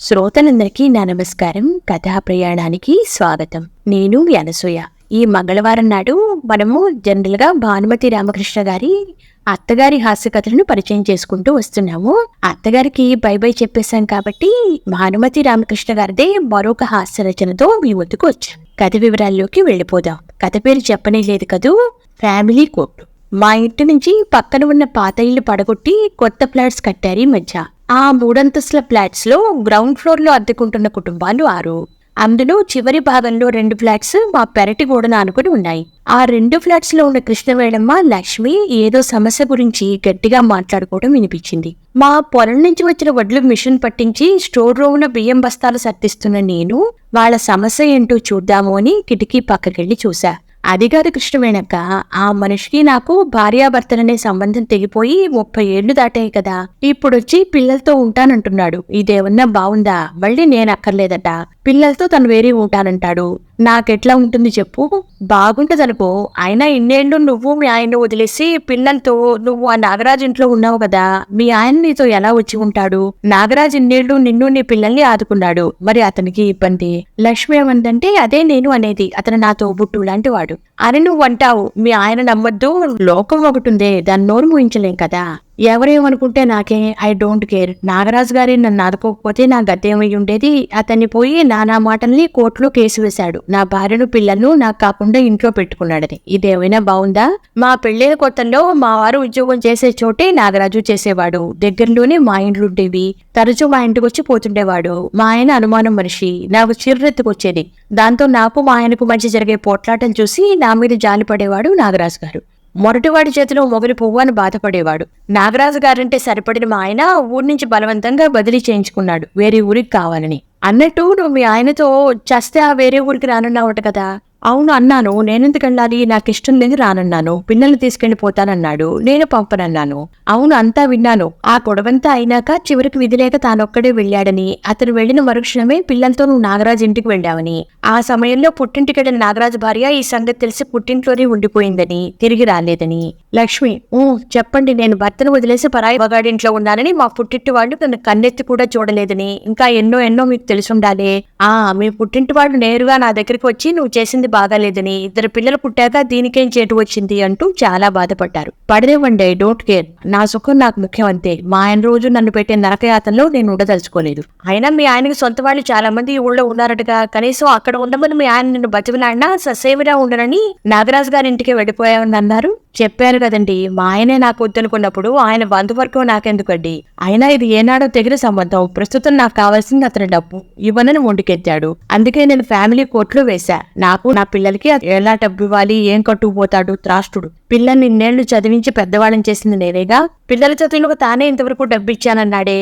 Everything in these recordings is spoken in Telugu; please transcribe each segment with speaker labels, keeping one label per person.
Speaker 1: శ్రోతలందరికీ నా నమస్కారం. కథా ప్రయాణానికి స్వాగతం. నేను అనసూయ. ఈ మంగళవారం నాడు మనము జనరల్గా భానుమతి రామకృష్ణ గారి అత్తగారి హాస్య కథలను పరిచయం చేసుకుంటూ వస్తున్నాము. అత్తగారికి బై బై చెప్పేశాం కాబట్టి భానుమతి రామకృష్ణ గారిదే మరొక హాస్య రచనతో మీ ముందుకు వచ్చాం. కథ వివరాల్లోకి వెళ్ళిపోదాం. కథ పేరు చెప్పనే లేదు కదూ, ఫ్యామిలీ కోర్టు. మా ఇంటి నుంచి పక్కన ఉన్న పాత ఇల్లు పడగొట్టి కొత్త ఫ్లాట్స్ కట్టారు ఈ మధ్య. ఆ 3 అంతస్తుల ఫ్లాట్స్ లో గ్రౌండ్ ఫ్లోర్ లో అద్దెకుంటున్న కుటుంబాలు 6. అందులో చివరి భాగంలో 2 ఫ్లాట్స్ మా పెరటి గోడను ఆనుకుని ఉన్నాయి. ఆ 2 ఫ్లాట్స్ లో ఉన్న కృష్ణవేణమ్మ, లక్ష్మి ఏదో సమస్య గురించి గట్టిగా మాట్లాడుకోవడం వినిపించింది. మా పొలం నుంచి వచ్చిన వడ్లు మిషన్ పట్టించి స్టోర్ రూమ్ లో బియ్యం బస్తాలు సర్దిస్తున్న నేను వాళ్ళ సమస్య ఏంటో చూద్దాము అని కిటికీ పక్కకెళ్లి చూశా. అది కాదు కృష్ణవేణక్క, ఆ మనిషికి నాకు భార్యాభర్తలనే సంబంధం తెగిపోయి 30 ఏళ్లు దాటాయి కదా. ఇప్పుడొచ్చి పిల్లలతో ఉంటానంటున్నాడు. ఇదేమన్నా బావుందా? మళ్ళీ నేను అక్కర్లేదట. పిల్లలతో తను వేరే ఉంటానంటాడు. నాకెట్లా ఉంటుంది చెప్పు? బాగుంటదనుకో. అయినా ఇన్నేళ్లు నువ్వు మీ ఆయన్ని వదిలేసి పిల్లలతో నువ్వు ఆ నాగరాజు ఇంట్లో ఉన్నావు కదా, మీ ఆయన నీతో ఎలా వచ్చి ఉంటాడు? నాగరాజు ఇన్నేళ్లు నిన్ను నీ పిల్లల్ని ఆదుకున్నాడు, మరి అతనికి ఇబ్బంది. లక్ష్మి ఏమందంటే అదే నేను అనేది, అతను నాతో బుట్టు లాంటి వాడు అని నువ్వు అంటావు. మీ ఆయన నమ్మొద్దు, లోకం ఒకటి ఉందే, దాన్ని నోరు మూయించలేం కదా. ఎవరేమనుకుంటే నాకే, ఐ డోంట్ కేర్. నాగరాజు గారి నన్ను ఆదుకోకపోతే నా గతేమై ఉండేది. అతన్ని పోయి నానా మాటల్ని కోర్టులో కేసు వేశాడు. నా భార్యను పిల్లలను నాకు కాకుండా ఇంట్లో పెట్టుకున్నాడని. ఇదేమైనా బావుందా? మా పెళ్లిన కొత్తల్లో మా వారు ఉద్యోగం చేసే చోటే నాగరాజు చేసేవాడు. దగ్గరలోనే మా ఇండ్లు ఉండేవి. తరచూ మా ఇంటికి వచ్చి పోతుండేవాడు. మా ఆయన అనుమానం మనిషి. నాకు చిర్రెత్తుకొచ్చేది. దాంతో నాకు మా ఆయనకు మధ్య జరిగే పోట్లాటం చూసి నా మీద జాలి పడేవాడు నాగరాజు గారు. మొరటివాడి చేతిలో మొగలి పువ్వు అని బాధపడేవాడు. నాగరాజు గారంటే సరిపడిన మా ఆయన ఊరి నుంచి బలవంతంగా బదిలీ చేయించుకున్నాడు, వేరే ఊరికి కావాలని. అన్నట్టు నువ్వు మీ ఆయనతో చస్తే ఆ వేరే ఊరికి రానున్నావట కదా. అవును అన్నాను. నేనెందుకు వెళ్ళాలి? నాకు ఇష్టం లేదు, రానన్నాను. పిల్లల్ని తీసుకెళ్లిపోతానన్నాడు. నేను పంపనన్నాను. అవును, అంతా విన్నాను. ఆ గొడవంతా అయినాక చివరికి విధి లేక తానొక్కడే వెళ్ళాడని, అతను వెళ్లిన మరుక్షణమే పిల్లలతో నువ్వు నాగరాజు ఇంటికి వెళ్ళావని, ఆ సమయంలో పుట్టింటికి వెళ్ళిన నాగరాజు భార్య ఈ సంగతి తెలిసి పుట్టింట్లోనే ఉండిపోయిందని, తిరిగి రాలేదని. లక్ష్మి: చెప్పండి. నేను భర్తను వదిలేసి పరాయి మగాడింట్లో ఉన్నానని, మా పుట్టింటి వాళ్ళు నన్ను కన్నెత్తి కూడా చూడలేదని, ఇంకా ఎన్నో ఎన్నో మీకు తెలుసుండాలే. మీ పుట్టింటి వాళ్ళు నేరుగా నా దగ్గరికి వచ్చి నువ్వు చేసింది బాగాలేదని, 2 పిల్లలు పుట్టాక దీనికేం చేటు వచ్చింది అంటూ చాలా బాధపడ్డారు. పడనివ్వండి, ఐ డోంట్ కేర్. నా సుఖం నాకు ముఖ్యం అంతే. మా ఆయన రోజు నన్ను పెట్టే నరకయాతనలో నేను ఉండదలుచుకోలేదు. అయినా మీ ఆయనకి సొంత వాళ్ళు చాలా మంది ఈ ఊళ్ళో ఉన్నారటగా. కనీసం అక్కడ ఉండమని మీ ఆయన నిన్ను బతిమిలాడినా ససేమిరా ఉండనని నాగరాజు గారి ఇంటికి వెళ్ళిపోయామని అన్నారు. చెప్పాను కదండి, మా ఆయనే నాకు వద్దనుకున్నప్పుడు ఆయన బంధువర్గం నాకెందుకండి? అయినా ఇది ఏనాడో తెగిన సంబంధం. ప్రస్తుతం నాకు కావాల్సింది అతని డబ్బు. ఇవ్వనని మొండికెత్తాడు. అందుకే నేను ఫ్యామిలీ కోర్టులో వేశా. నాకు నా పిల్లలకి ఎలా డబ్బు ఇవ్వాలి, ఏం కట్టుకుపోతాడు త్రాష్టుడు. పిల్లల్ని ఇన్నేళ్లు చదివించి పెద్దవాళ్ళని చేసింది నేనేగా. పిల్లల చదువులకు తానే ఇంతవరకు డబ్బు ఇచ్చానన్నాడే.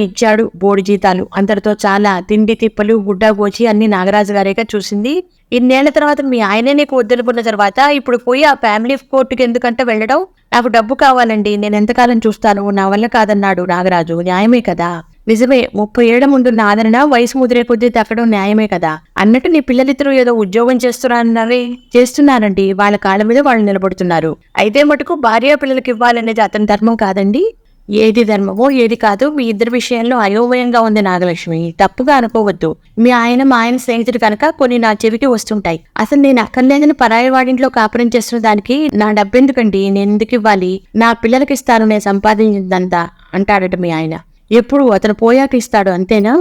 Speaker 1: ఇచ్చాడు. బోడి జీతాలు అంతటితో చాలా. తిండి తిప్పలు గుడ్డ గోచి అన్ని నాగరాజు గారేగా చూసింది. ఇన్నేళ్ల తర్వాత మీ ఆయనే నీకు వద్దనుకున్న తర్వాత ఇప్పుడు పోయి ఆ ఫ్యామిలీ కోర్టుకి ఎందుకంటే వెళ్ళడం? నాకు డబ్బు కావాలండి, నేను ఎంతకాలం చూస్తాను, నా వల్ల కాదన్నాడు నాగరాజు. న్యాయమే కదా. నిజమే, 30 ఏళ్ల ముందు ఆదరణ వయసు ముదిరే కొద్దీ తగ్గడం న్యాయమే కదా. అన్నట్టు నీ పిల్లలిద్దరూ ఏదో ఉద్యోగం చేస్తున్నారన్నారే. చేస్తున్నారండి. వాళ్ళ కాళ్ళ మీద వాళ్ళు నిలబడుతున్నారు. అయితే మటుకు భార్య పిల్లలకి ఇవ్వాలనేది అతని ధర్మం కాదండి. ఏది ధర్మమో ఏది కాదు మీ ఇద్దరి విషయంలో అయోమయంగా ఉంది నాగలక్ష్మి. తప్పుగా అనుకోవద్దు. మీ ఆయన మా ఆయన స్నేహితుడు కనుక కొన్ని నా చెవికి వస్తుంటాయి. అసలు నేను అక్కర్లేదని పరాయి వాడింట్లో కాపురం చేస్తున్న దానికి నా డబ్బెందుకండి? నేను ఎందుకు ఇవ్వాలి? నా పిల్లలకి ఇస్తాను నేను సంపాదించిందంతా అంటాడట మీ ఆయన. ఎప్పుడు? అతను పోయాక ఇస్తాడు, అంతేనా?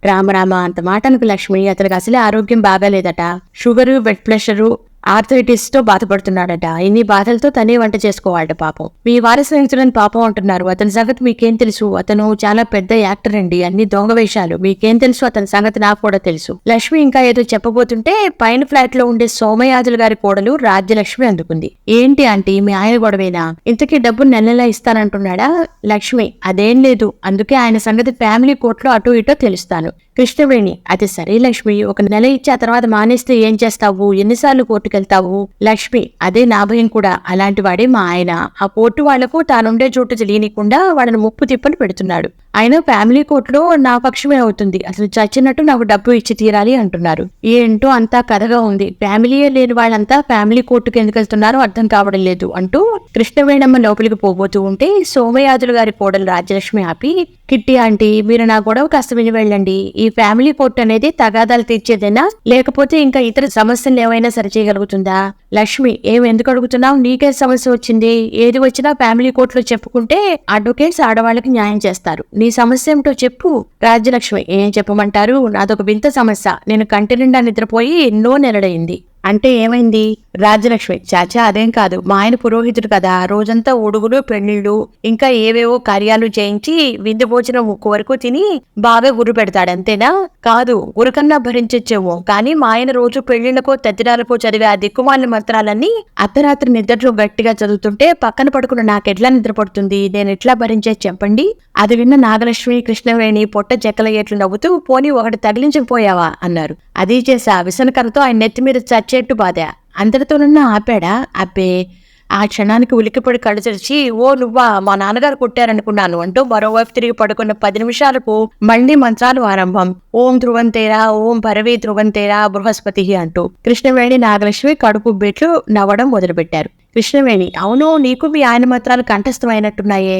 Speaker 1: రామరామ, అంత మాట అనుకు లక్ష్మి. అతనికి అసలే ఆరోగ్యం బాగాలేదట. షుగరు, బ్లడ్ ప్రెషరు, ఆర్థరైటిస్ తో బాధపడుతున్నాడట. ఇన్ని బాధలతో తనే వంట చేసుకోవాలట పాపం. మీ వారి స్నేహితులని పాపం అంటున్నారు. అతని సంగతి మీకేం తెలుసు? అతను చాలా పెద్ద యాక్టర్ అండి. అన్ని దొంగ వేషాలు. మీకేం తెలుసు? అతని సంగతి నాకు కూడా తెలుసు. లక్ష్మి ఇంకా ఏదో చెప్పబోతుంటే పైన ఫ్లాట్ లో ఉండే సోమయాజులు గారి కోడలు రాజ్యలక్ష్మి అందుకుంది. ఏంటి ఆంటీ, మీ ఆయన గొడవేనా? ఇంతకీ డబ్బు నెలలా ఇస్తానంటున్నాడా? లక్ష్మి: అదేం లేదు. అందుకే ఆయన సంగతి ఫ్యామిలీ కోర్టులో అటో ఇటో తెలుస్తాను. కృష్ణవేణి: అది సరే లక్ష్మి, 1 నెల ఇచ్చి ఆ తర్వాత మానేస్తే ఏం చేస్తావు? ఎన్నిసార్లు కోర్టుకెళ్తావు? లక్ష్మి: అదే నా భయం కూడా. అలాంటి వాడే మా ఆయన. ఆ కోర్టు వాళ్లకు తానుండే చోటు తెలియనికుండా వాళ్ళని ముప్పు తిప్పలు పెడుతున్నాడు. అయినా ఫ్యామిలీ కోర్టులో నా పక్షమే అవుతుంది. అసలు చచ్చినట్టు నాకు డబ్బు ఇచ్చి తీరాలి అంటున్నారు. ఏంటో అంతా కథగా ఉంది. ఫ్యామిలీయే లేని వాళ్ళంతా ఫ్యామిలీ కోర్టుకు ఎందుకు వెళ్తున్నారో అర్థం కావడం లేదు అంటూ కృష్ణవేణమ్మ లోపలికి పోబోతూ ఉంటే సోమయాజులు గారి కోడలు రాజ్యలక్ష్మి ఆపి, కిట్టి ఆంటీ, మీరు నా గొడవ కాస్త విని వెళ్ళండి. ఈ ఫ్యామిలీ కోర్టు అనేది తగాదాలు తీర్చేదేనా, లేకపోతే ఇంకా ఇతర సమస్యలు ఏమైనా సరిచేయగలుగుతుందా? లక్ష్మి, ఎందుకు అడుగుతున్నావు? నీకే సమస్య వచ్చింది. ఏది వచ్చినా ఫ్యామిలీ కోర్టులో చెప్పుకుంటే అడ్వకేట్స్ ఆడవాళ్ళకి న్యాయం చేస్తారు. నీ సమస్య ఏమిటో చెప్పు. రాజ్యలక్ష్మి, ఏం చెప్పమంటారు? నాదొక వింత సమస్య. నేను కంటి నిండా నిద్రపోయి ఎన్నో నెలడైంది. అంటే ఏమైంది? రాజ్యలక్ష్మి, చాచా అదేం కాదు. మా ఆయన పురోహితుడు కదా, రోజంతా ఉడుగులు పెళ్లిళ్ళు ఇంకా ఏవేవో కార్యాలు చేయించి విందు భోజనం ముక్కు వరకు తిని బాగా గురు పెడతాడు, అంతేనా? కాదు, గురుకన్నా భరించచ్చేమో కానీ మా ఆయన రోజు పెళ్లిళ్లకో తద్దినాలకో చదివే ఆ దిక్కుమాలిన మంత్రాలన్నీ అర్ధరాత్రి నిద్రలో గట్టిగా చదువుతుంటే పక్కన పడుకున్న నాకెట్లా నిద్రపడుతుంది? నేను ఎట్లా భరించేది చెప్పండి? అది విన్న నాగలక్ష్మి, కృష్ణవేణి పొట్ట చెక్కలయ్యేట్లు నవ్వుతూ, పోనీ ఒకటి తగిలించకపోయావా అన్నారు. అది చేసా. విసనకరతో ఆయన నెత్తి మీద చచ్చేట్టు బాధా. అందరితోనన్నా ఆపాడా? అబ్బే. ఆ క్షణానికి ఉలికిపడి కళ్ళు తెరిచి, ఓ నువ్వా, మా నాన్నగారు కొట్టారనుకున్నాను అంటూ మరోవైపు తిరిగి పడుకున్న 10 నిమిషాలకు మళ్లీ మంత్రాలు ఆరంభం. ఓం ధ్రువంతేరా, ఓం భరవీ ధ్రువంతేరా బృహస్పతి అంటూ కృష్ణవేణి, నాగలక్ష్మి కడుపు బెట్లు నవ్వడం మొదలుపెట్టారు. కృష్ణవేణి, అవును, నీకు మీ ఆయన మంత్రాలు కంఠస్థమైనట్టున్నాయే.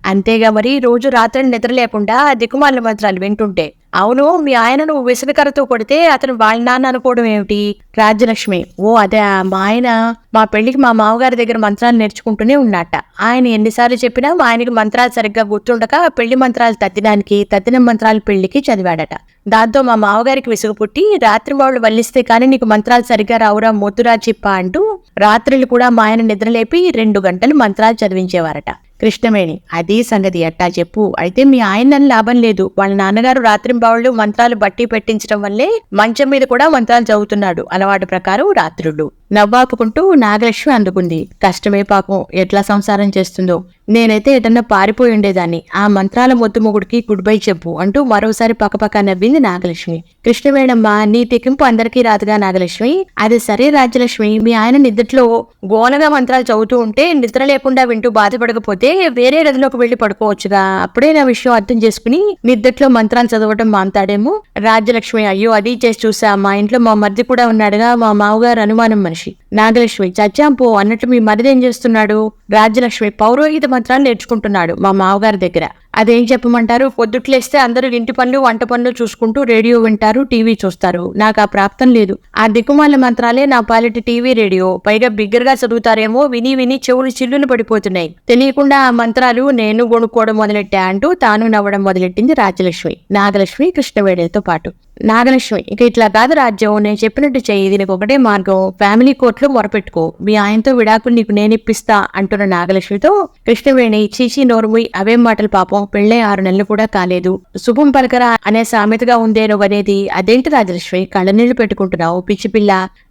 Speaker 1: అంతేగా మరి, రోజు రాత్రి నిద్ర లేకుండా దిక్కుమాలిన మంత్రాలు వింటుంటే. అవును, మీ ఆయన నువ్వు విసనకరతో కొడితే అతను వాళ్ళ నాన్న అనుకోవడం ఏమిటి? రాజ్యలక్ష్మి, ఓ అదే, మా ఆయన మా పెళ్లికి మా మామగారి దగ్గర మంత్రాలు నేర్చుకుంటూనే ఉన్నట్ట. ఆయన ఎన్నిసార్లు చెప్పినా మా ఆయనకి మంత్రాలు సరిగ్గా గుర్తుండక పెళ్లి మంత్రాలు తద్దిన మంత్రాలు పెళ్లికి చదివాడట. దాంతో మా మామగారికి విసుగు పుట్టి, రాత్రి వాళ్ళు వల్లిస్తే కానీ నీకు మంత్రాలు సరిగ్గా రావురా మొద్దురా చిప్ప అంటూ రాత్రులు కూడా మా ఆయన నిద్రలేపి 2 గంటలు మంత్రాలు చదివించేవారట. కృష్ణవేణి, అది సంగతి, అట్టా చెప్పు. అయితే మీ ఆయన లాభం లేదు. వాళ్ళ నాన్నగారు రాత్రింబావుళ్ళు మంత్రాలు బట్టి పెట్టించడం వల్లే మంచం మీద కూడా మంత్రాలు చదువుతున్నాడు, అలవాటు ప్రకారం రాత్రుళ్ళు. నవ్వాపుకుంటూ నాగలక్ష్మి అందుకుంది. కష్టమే పాపం, ఎట్లా సంసారం చేస్తుందో. నేనైతే ఎటన్నా పారిపోయి ఉండేదాన్ని. ఆ మంత్రాల మొద్దు మొగుడికి గుడ్ బై చెప్పు అంటూ మరోసారి పక్కపక్క నవ్వింది నాగలక్ష్మి. కృష్ణవేణమ్మ, నీ తెకింపు అందరికీ రాదుగా నాగలక్ష్మి. అది సరే రాజ్యలక్ష్మి, మీ ఆయన నిద్రలో గోనగా మంత్రాలు చదువుతూ ఉంటే నిద్ర లేకుండా వింటూ బాధపడకపోతే వేరే గదిలోకి వెళ్లి పడుకోవచ్చుగా. అప్పుడే నా విషయం అర్థం చేసుకుని నిద్రలో మంత్రాలు చదవటం మాంతాడేమో. రాజ్యలక్ష్మి, అయ్యో అది చేసి చూసా. మా ఇంట్లో మా మరిది కూడా ఉన్నాడుగా, మా మామగారు అనుమానం మనిషి. నాగలక్ష్మి, చచ్చాంపో అన్నట్టు మీ మరిది ఏం చేస్తున్నాడు? రాజ్యలక్ష్మి, పౌరోహిత మంత్రాలు నేర్చుకుంటున్నాడు మా మామగారి దగ్గర. అదేం చెప్పమంటారు? పొద్దుట్లేస్తే అందరూ ఇంటి పనులు వంట పనులు చూసుకుంటూ రేడియో వింటారు, టీవీ చూస్తారు. నాకు ఆ ప్రాప్తం లేదు. ఆ దిక్కుమాల మంత్రాలే నా పాలిటి టీవీ రేడియో. పైగా బిగ్గరగా చదువుతారేమో, విని విని చెవులు చిల్లులు పడిపోతున్నాయి. తెలియకుండా ఆ మంత్రాలు నేను కొనుక్కోవడం మొదలెట్టా అంటూ తాను నవ్వడం మొదలెట్టింది రాజ్యలక్ష్మి, నాగలక్ష్మి కృష్ణవేణితో పాటు. నాగలక్ష్మి, ఇక ఇట్లా కాదు రాజ్యం, నేను చెప్పినట్టు చెయ్యి. దీనికి ఒకటే మార్గం, ఫ్యామిలీ కోర్టులో మొరపెట్టుకో. మీ ఆయనతో విడాకులు నీకు నేనిప్పిస్తా అంటున్న నాగలక్ష్మితో కృష్ణవేణి, చీచి నోరుముయ్, అవేం మాటలు పాపం, పెళ్ళే 6 నెలలు కూడా కాలేదు. శుభం పలకరా అనే సామెతగా ఉందే నువ్వనేది. అదేంటి రాజలక్ష్మి, కళ్ళనీళ్లు పెట్టుకుంటున్నావు? పిచ్చి పిల్ల.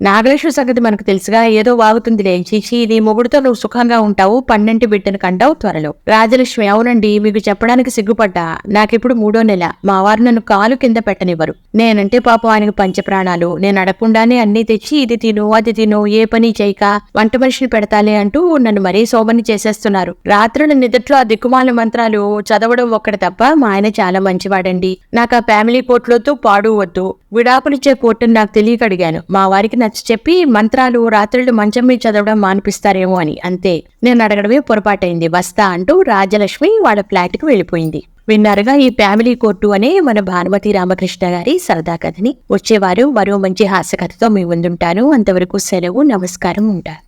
Speaker 1: నాగలక్ష్మి సంగతి మనకు తెలుసుగా, ఏదో వాగుతుందిలే. చీచి, నీ మొగుడుతో నువ్వు సుఖంగా ఉంటావు, 12 బిడ్డను కంటావు త్వరలో. రాజలక్ష్మి, అవునండి, మీకు చెప్పడానికి సిగ్గుపడ్డా. నాకిప్పుడు 3వ నెల. మా వారు నన్ను కాలు కింద పెట్టనివ్వరు. నేనంటే పాపం ఆయనకు పంచప్రాణాలు. నేను అడగకుండానే అన్నీ తెచ్చి ఇది తిను అది తిను, ఏ పని చేయక వంట మనిషిని పెడతాలే అంటూ నన్ను మరీ శోభని చేసేస్తున్నారు. రాత్రుల నిద్రలో ఆ దిక్కుమాల మంత్రాలు చదవడం ఒక్కటి తప్ప మా ఆయన చాలా మంచివాడండి. నాకు ఆ ఫ్యామిలీ కోర్టులతో పాడు వద్దు. విడాకులిచ్చే కోర్టును నాకు తెలియక అడిగాను. మా వారికి నచ్చ చెప్పి మంత్రాలు రాత్రులు మంచం మీద చదవడం మానిపిస్తారేమో అని. అంతే, నేను అడగడమే పొరపాటైంది. వస్తా అంటూ రాజ్యలక్ష్మి వాళ్ళ ఫ్లాట్కి వెళ్ళిపోయింది. విన్నారుగా ఈ ఫ్యామిలీ కోర్టు అనే మన భానుమతి రామకృష్ణ గారి సరదా కథని. వచ్చేవారు మరో మంచి హాస్య కథతో మీ ముందుంటాను. అంతవరకు సెలవు, నమస్కారం, ఉంటారు.